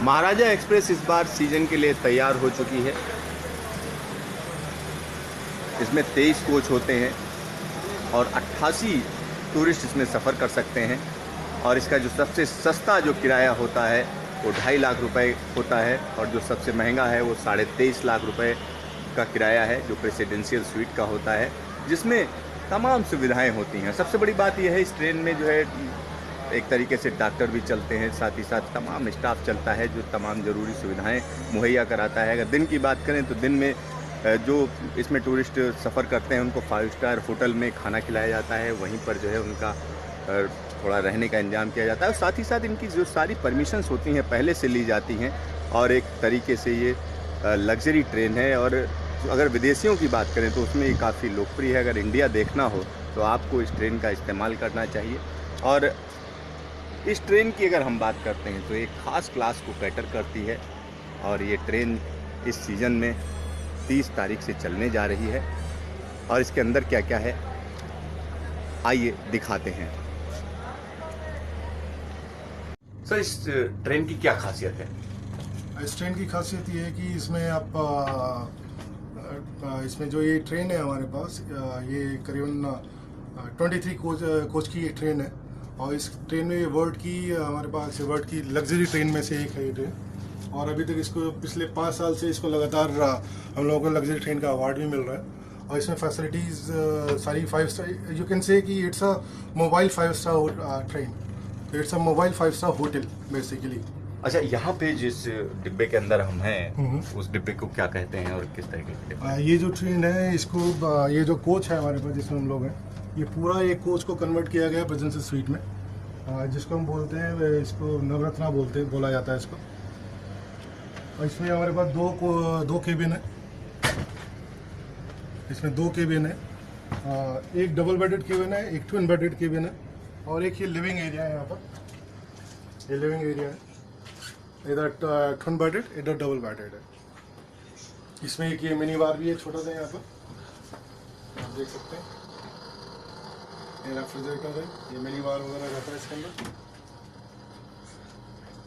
महाराजा express इस बार season के लिए तैयार हो चुकी है। इसमें 23 कोच होते हैं और 88 टूरिस्ट इसमें सफ़र कर सकते हैं। और इसका जो सबसे सस्ता जो किराया होता है वो 2.5 लाख रुपए होता है और जो सबसे महंगा है वो 23.5 लाख रुपए का किराया है, जो प्रेसिडेंशियल स्वीट का होता है, जिसमें तमाम सुविधाएं होती हैं। सबसे बड़ी बात यह है, इस ट्रेन में जो है एक तरीके से डॉक्टर भी चलते हैं, साथ ही साथ तमाम स्टाफ चलता है जो तमाम ज़रूरी सुविधाएं मुहैया कराता है। अगर दिन की बात करें तो दिन में जो इसमें टूरिस्ट सफ़र करते हैं उनको 5 स्टार होटल में खाना खिलाया जाता है, वहीं पर जो है उनका थोड़ा रहने का इंतजाम किया जाता है। और साथ ही साथ इनकी जो सारी परमिशंस होती हैं पहले से ली जाती हैं और एक तरीके से ये लग्जरी ट्रेन है। और अगर विदेशियों की बात करें तो उसमें ये काफ़ी लोकप्रिय है। अगर इंडिया देखना हो तो आपको इस ट्रेन का इस्तेमाल करना चाहिए। और इस ट्रेन की अगर हम बात करते हैं तो एक ख़ास क्लास को कैटर करती है और ये ट्रेन इस सीज़न में 30 तारीख से चलने जा रही है। और इसके अंदर क्या क्या है आइए दिखाते हैं। सर, इस ट्रेन की क्या खासियत है? इस ट्रेन की खासियत ये है कि इसमें आप इसमें जो ये ट्रेन है हमारे पास, ये करीबन 23 कोच की ये ट्रेन है। और इस ट्रेन में हमारे पास वर्ल्ड की लग्जरी ट्रेन में से एक है ये ट्रेन। और अभी तक इसको पिछले 5 साल से इसको लगातार हम लोगों को लग्जरी ट्रेन का अवार्ड भी मिल रहा है। और इसमें फैसिलिटीज़ सारी 5 स्टार, यू कैन से कि it's a mobile 5 star train, it's a mobile 5 star hotel basically. अच्छा, यहाँ पे जिस डिब्बे के अंदर हम हैं उस डिब्बे को क्या कहते हैं और किस तरीके के डिब्बे? ये जो ट्रेन है इसको ये जो कोच है हमारे पास जिसमें हम लोग हैं, ये पूरा एक कोच को कन्वर्ट किया गया प्रेजेंशियल स्वीट में, जिसको हम बोलते हैं, इसको नवरत्ना बोला जाता है इसको। और इसमें हमारे पास दो केबिन है। इसमें 2 केबिन है, एक डबल बेडेड केबिन है, एक ट्विन बेडेड केबिन है और एक ये लिविंग एरिया है। यहाँ पर ये लिविंग एरिया है, इधर ट्विन बेडेड, इधर डबल बेडेड है। इसमें एक ये मिनी बार भी है छोटा सा, यहाँ पर आप देख सकते हैं। ये रेफ्रिजरेटर है, ये मिनी बार वगैरह रहता है इसके अंदर।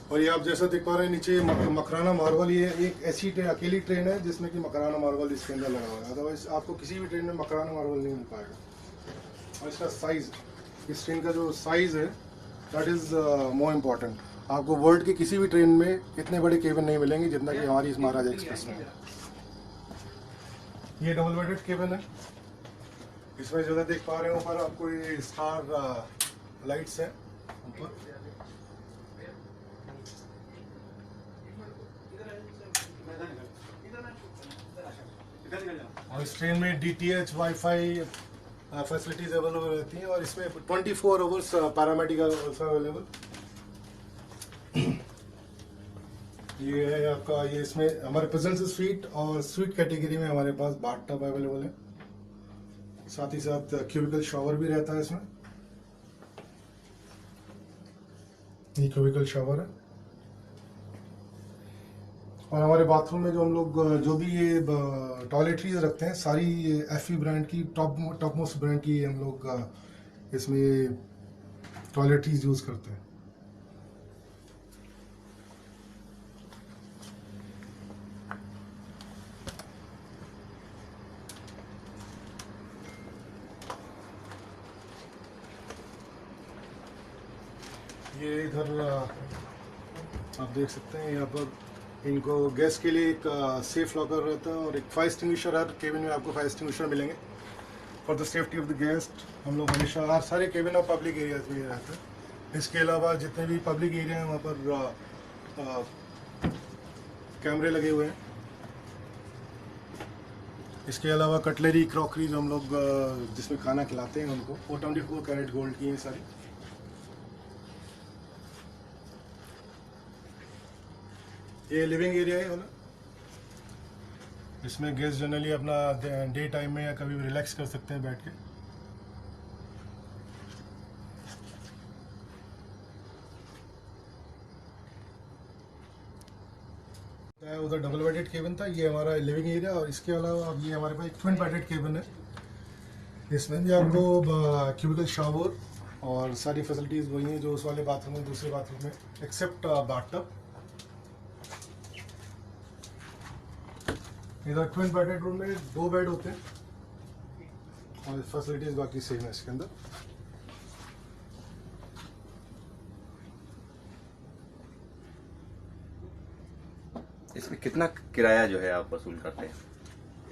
और ये आप जैसा देख पा रहे हैं नीचे मकराना मार्बल, ये एक ऐसी अकेली ट्रेन है जिसमें कि मकराना मार्बल इसके अंदर लगा हुआ है। अदरवाइज आपको किसी भी ट्रेन में मकराना मार्बल नहीं मिल पाएगा। और इसका साइज, इस ट्रेन का जो साइज है दैट इज़ मोर इम्पॉर्टेंट। आपको वर्ल्ड की किसी भी ट्रेन में इतने बड़े केबिन नहीं मिलेंगे जितना कि हमारी इस महाराजा एक्सप्रेस में है। ये डबल बेडेड केबिन है। इसमें जो देख पा रहे हैं ऊपर आपको ये स्टार लाइट्स है ऊपर। और इस ट्रेन में DTH वाईफाई फैसिलिटीज अवेलेबल रहती हैं और इसमें 24 आवर्स पैरामेडिकल अवेलेबल। ये है आपका, ये इसमें हमारे प्रेजेंशियल स्वीट और स्वीट कैटेगरी में हमारे पास बाथ टब अवेलेबल है। साथ ही साथ क्यूबिकल शावर भी रहता है इसमें। ये क्यूबिकल शावर है। और हमारे बाथरूम में जो हम लोग जो भी ये टॉयलेटरीज रखते हैं, सारी FE ब्रांड की टॉप मोस्ट ब्रांड की हम लोग इसमें टॉयलेटरीज यूज करते हैं। ये इधर आप देख सकते हैं, यहाँ पर इनको गैस के लिए एक सेफ लॉकर रहता है और एक फायर एक्सटिंग्विशर। हर केबिन में आपको फायर एक्सटिंग्विशर मिलेंगे for the safety of the guest. हम लोग हमेशा सारे केबिन और पब्लिक एरियाज में रहते हैं। इसके अलावा जितने भी पब्लिक एरिया हैं वहाँ पर कैमरे लगे हुए हैं। इसके अलावा कटलरी, क्रॉकरी जो हम लोग जिसमें खाना खिलाते हैं उनको, वो 24 कैरेट गोल्ड की हैं सारी। ये लिविंग एरिया है वाला। इसमें गेस्ट जनरली अपना डे टाइम में या कभी भी रिलैक्स कर सकते हैं बैठ के। उधर डबल बेडेड केबिन था, ये हमारा लिविंग एरिया। और इसके अलावा अब ये हमारे पास एक ट्विन बेडेड केबिन है। इसमें भी आपको क्यूबिकल शावर और सारी फैसिलिटीज़ वही हैं जो उस वाले बाथरूम में, दूसरे बाथरूम में, एक्सेप्ट बाथटब। इधर ट्विन बेडरूम में 2 बेड होते हैं और फैसिलिटीज बाकी सेम है इसके अंदर। इसमें कितना किराया जो है आप वसूल करते हैं?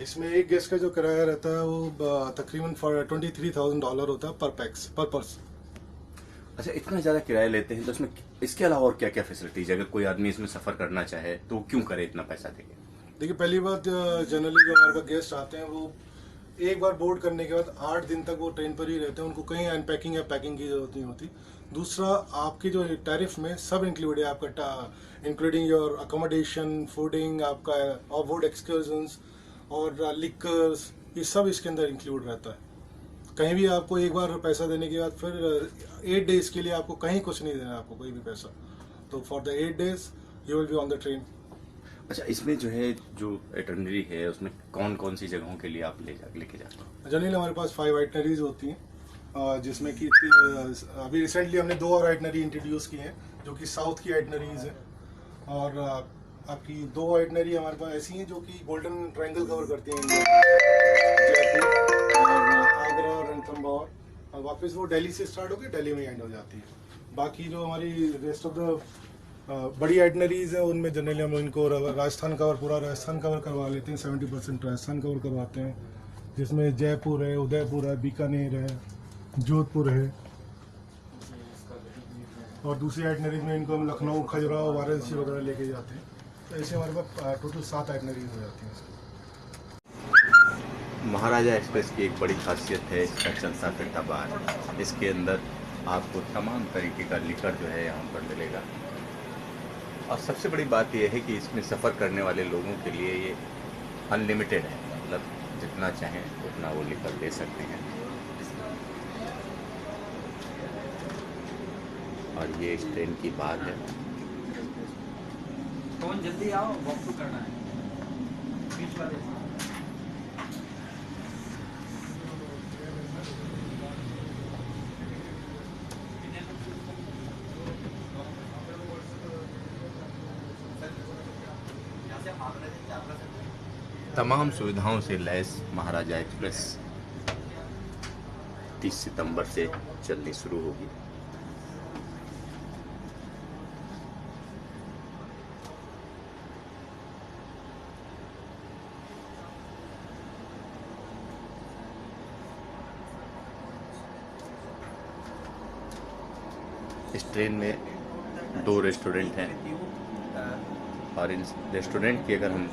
इसमें एक गेस्ट का जो किराया रहता है वो तकरीबन $23,000 होता है पर पैक्स पर पर्सन। अच्छा, इतना ज़्यादा किराया लेते हैं तो इसमें इसके अलावा और क्या क्या फैसिलिटीज है? अगर कोई आदमी इसमें सफ़र करना चाहे तो क्यों करे इतना पैसा देके? देखिए, पहली बात जनरली जो हमारे पास गेस्ट आते हैं वो एक बार बोर्ड करने के बाद 8 दिन तक वो ट्रेन पर ही रहते हैं, उनको कहीं अनपैकिंग या पैकिंग की जरूरत नहीं होती। दूसरा, आपकी जो टैरिफ में सब इंक्लूड है आपका, इंक्लूडिंग योर अकोमोडेशन, फूडिंग, आपका ऑफ बोर्ड एक्सकर्जन्स और लिकर्स, ये सब इसके अंदर इंक्लूड रहता है। कहीं भी आपको एक बार पैसा देने के बाद फिर 8 डेज के लिए आपको कहीं कुछ नहीं देना, आपको कोई भी पैसा। तो for the 8 days you will be on the train. अच्छा, इसमें जो है जो एटर्नरी है उसमें कौन कौन सी जगहों के लिए आप लेके जाते हैं? जनरली हमारे पास 5 आइटनरीज होती हैं, जिसमें कि अभी रिसेंटली हमने 2 और आइटनरी इंट्रोड्यूस की हैं जो कि साउथ की आइटनरीज हैं। और आपकी 2 आइटनरी हमारे पास ऐसी हैं जो कि गोल्डन ट्रायंगल कवर करती हैं, जयपुर और आगरा, रणथंभौर, और वापस वो दिल्ली से स्टार्ट होकर दिल्ली में एंड हो जाती है। बाकी जो हमारी रेस्ट ऑफ द बड़ी आइटनरीज है उनमें जनरली हम इनको राजस्थान कवर, पूरा राजस्थान कवर करवा लेते हैं। 70% राजस्थान कवर करवाते हैं, जिसमें जयपुर है, उदयपुर है, बीकानेर है, जोधपुर है। और दूसरी आइटनरीज में इनको हम लखनऊ, खजुराहो, वाराणसी वगैरह लेके जाते हैं। तो ऐसे हमारे पास टोटल 7 आइटनरीज हो जाती हैं। महाराजा एक्सप्रेस की एक बड़ी खासियत है इसका चलता फिरता बार। इसके अंदर आपको तमाम तरीके का लिकर जो है यहाँ पर मिलेगा। और सबसे बड़ी बात यह है कि इसमें सफ़र करने वाले लोगों के लिए ये अनलिमिटेड है, मतलब जितना चाहें उतना वो लिकर ले सकते हैं। और ये इस ट्रेन की बात है। कौन जल्दी आओ, वॉक थ्रू करना है बीच वाले। तमाम सुविधाओं से लैस महाराजा एक्सप्रेस 30 सितंबर से चलनी शुरू होगी। इस ट्रेन में 2 रेस्टोरेंट हैं और इन रेस्टोरेंट की अगर हम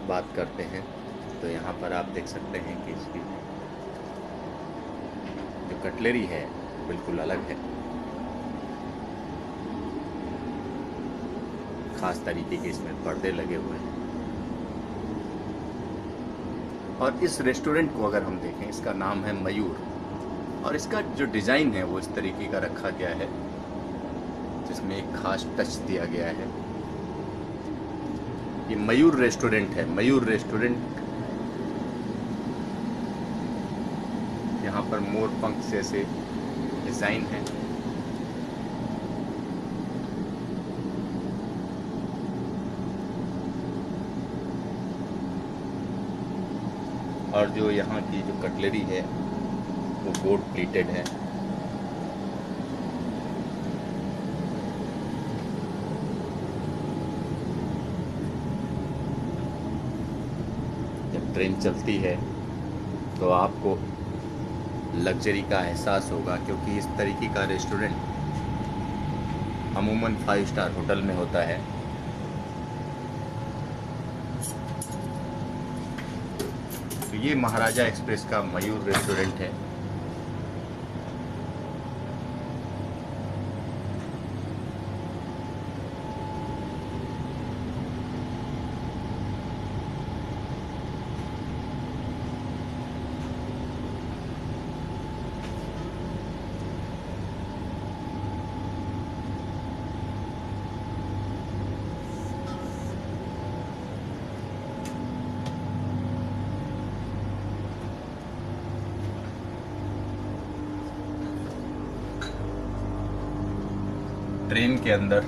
बात करते हैं तो यहाँ पर आप देख सकते हैं कि इसकी जो कटलरी है बिल्कुल अलग है। खास तरीके के इसमें पर्दे लगे हुए हैं। और इस रेस्टोरेंट को अगर हम देखें, इसका नाम है मयूर, और इसका जो डिज़ाइन है वो इस तरीके का रखा गया है जिसमें एक खास टच दिया गया है। ये मयूर रेस्टोरेंट है। मयूर रेस्टोरेंट, यहाँ पर मोर पंख जैसे डिज़ाइन है। और जो यहाँ की जो कटलरी है वो गोल्ड प्लेटेड है। जब ट्रेन चलती है तो आपको लग्जरी का एहसास होगा, क्योंकि इस तरीके का रेस्टोरेंट अमूमन 5 स्टार होटल में होता है। तो ये महाराजा एक्सप्रेस का मयूर रेस्टोरेंट है। ट्रेन के अंदर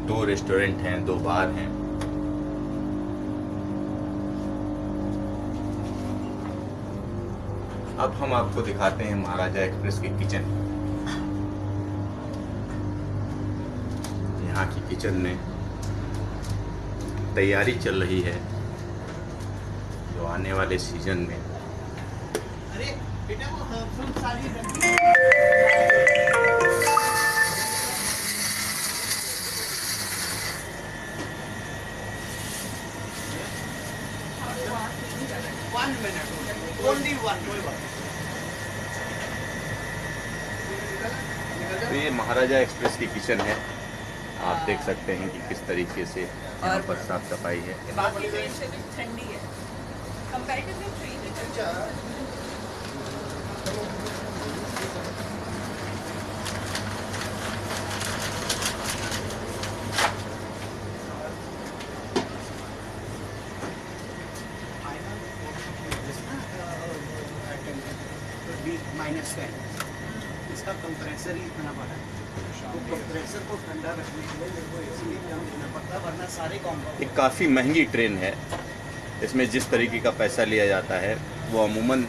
2 रेस्टोरेंट हैं, 2 बार हैं। अब हम आपको दिखाते हैं महाराजा एक्सप्रेस की किचन। यहाँ की किचन में तैयारी चल रही है जो आने वाले सीजन में तो ये महाराजा एक्सप्रेस की किचन है। आप देख सकते हैं कि किस तरीके से यहाँ पर साफ सफाई है। बाकी देश से भी ठंडी है कंपैरेटिवली फ्रीज है। -10 इसका कंप्रेसर ही इतना बड़ा है, तो कंप्रेसर को ठंडा रखने के लिए मेरे को इसीलिए काम देना पड़ता है, वरना सारे कॉम्पोनेंट। ये काफ़ी महंगी ट्रेन है। इसमें जिस तरीके का पैसा लिया जाता है वो अमूमन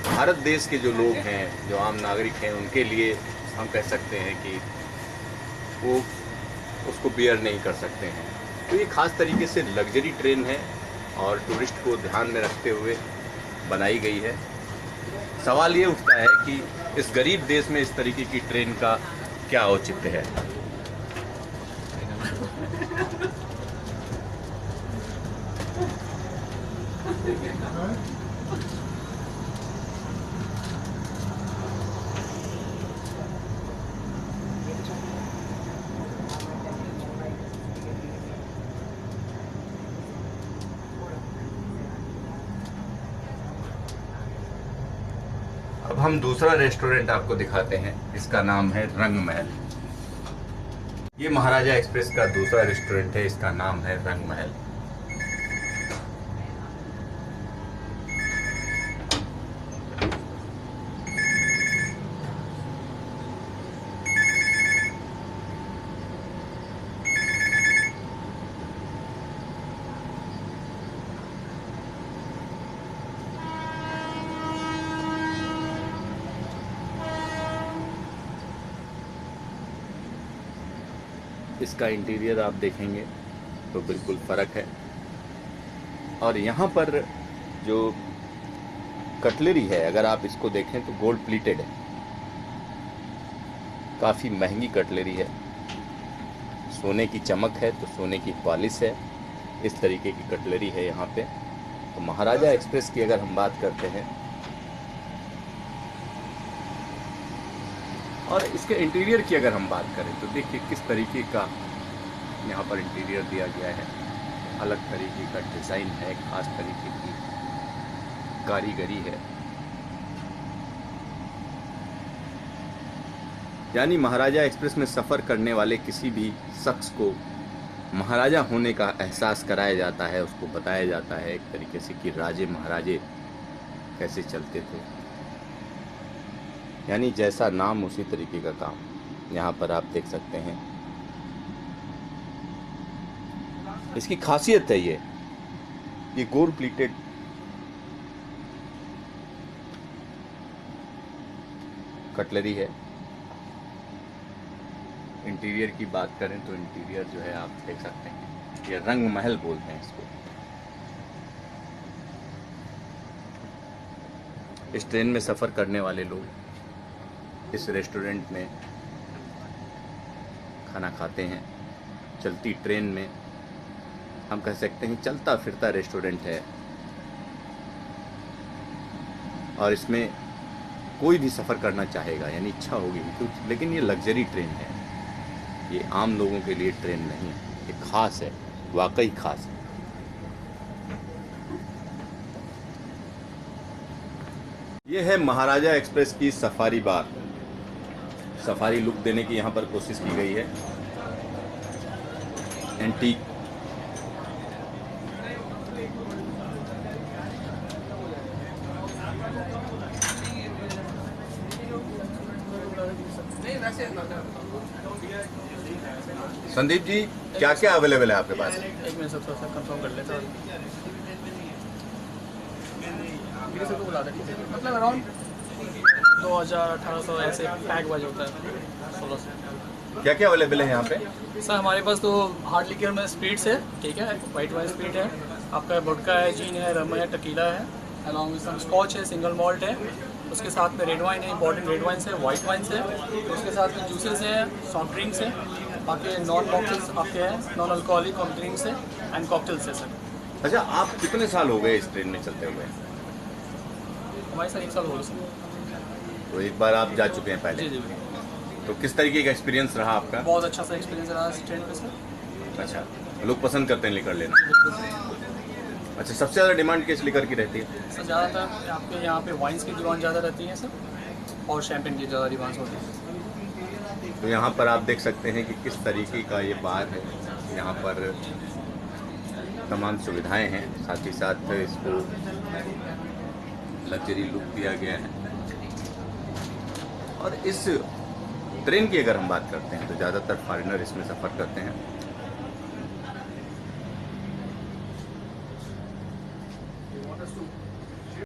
भारत देश के जो लोग हैं, जो आम नागरिक हैं, उनके लिए हम कह सकते हैं कि वो उसको बियर नहीं कर सकते हैं। तो ये ख़ास तरीके से लग्जरी ट्रेन है और टूरिस्ट को ध्यान में रखते हुए बनाई गई है। सवाल ये उठता है कि इस गरीब देश में इस तरीके की ट्रेन का क्या औचित्य है। अब हम दूसरा रेस्टोरेंट आपको दिखाते हैं। इसका नाम है रंग महल। ये महाराजा एक्सप्रेस का दूसरा रेस्टोरेंट है। इसका नाम है रंग महल। इसका इंटीरियर आप देखेंगे तो बिल्कुल फ़र्क है। और यहाँ पर जो कटलरी है, अगर आप इसको देखें तो गोल्ड प्लेटेड है। काफ़ी महंगी कटलरी है। सोने की चमक है तो सोने की पॉलिश है। इस तरीके की कटलरी है यहाँ पे। तो महाराजा एक्सप्रेस की अगर हम बात करते हैं और इसके इंटीरियर की अगर हम बात करें तो देखिए किस तरीके का यहाँ पर इंटीरियर दिया गया है। अलग तरीके का डिज़ाइन है, खास तरीके की कारीगरी है। यानी महाराजा एक्सप्रेस में सफ़र करने वाले किसी भी शख्स को महाराजा होने का एहसास कराया जाता है। उसको बताया जाता है एक तरीके से कि राजे महाराजे कैसे चलते थे। यानी जैसा नाम उसी तरीके का काम यहाँ पर आप देख सकते हैं। इसकी खासियत है ये गोल्ड प्लेटेड कटलरी है। इंटीरियर की बात करें तो इंटीरियर जो है आप देख सकते हैं। ये रंग महल बोलते हैं इसको। इस ट्रेन में सफ़र करने वाले लोग इस रेस्टोरेंट में खाना खाते हैं। चलती ट्रेन में हम कह सकते हैं चलता फिरता रेस्टोरेंट है। और इसमें कोई भी सफ़र करना चाहेगा, यानी इच्छा होगी तो। लेकिन ये लग्जरी ट्रेन है, ये आम लोगों के लिए ट्रेन नहीं है। ये ख़ास है, वाकई ख़ास है। ये है महाराजा एक्सप्रेस की सफारी बार। सफारी लुक देने की यहाँ पर कोशिश की गई है। एंटीक संदीप जी, क्या क्या अवेलेबल है आपके पास? एक मिनट सबसे कंफर्म कर लेता हूँ। धीरे से तो बुला देते हैं, मतलब अराउंड 2000-1800 ऐसे पैक वाइज होता है 1600। क्या क्या अवेलेबल है यहाँ पे? सर हमारे पास तो हार्ड लिकर में स्प्रिट्स है, ठीक है, वाइट वाइन स्प्रिट है, आपका वोडका है, जीन है, रम है, टकीला है, अलॉन्ग विद सम स्कॉच है, सिंगल मॉल्ट है, उसके साथ में रेड वाइन है, इंपॉर्टेंट रेड वाइन्स है, वाइट वाइन्स है, उसके साथ में जूसेस हैं, सॉफ्ट ड्रिंक्स है, बाकी नॉन कॉकटेल्स आपके हैं, नॉन अल्कोहलिक ड्रिंक्स है एंड कॉकटेल्स है सर। अच्छा, आप कितने साल हो गए इस ट्रेन में चलते हुए? हमारे साथ 1 साल हो गया सर। तो एक बार आप जा चुके हैं पहले, जी जी, तो किस तरीके का एक्सपीरियंस रहा आपका? बहुत अच्छा सा एक्सपीरियंस रहा इस ट्रेन पे सर। अच्छा, लोग पसंद करते हैं लिकर लेना। अच्छा, सबसे ज़्यादा डिमांड किस लिकर की रहती है? सर ज़्यादातर आपके यहाँ पे वाइन्स की डिमांड ज़्यादा रहती है सर, और शैम्पेन की ज़्यादा डिमांड होती है। तो यहाँ पर आप देख सकते हैं कि किस तरीके का ये बार है। यहाँ पर तमाम सुविधाएं हैं, साथ ही साथ इसको लग्जरी लुक दिया गया है। और इस ट्रेन की अगर हम बात करते हैं तो ज़्यादातर फॉरेनर इसमें सफ़र करते हैं।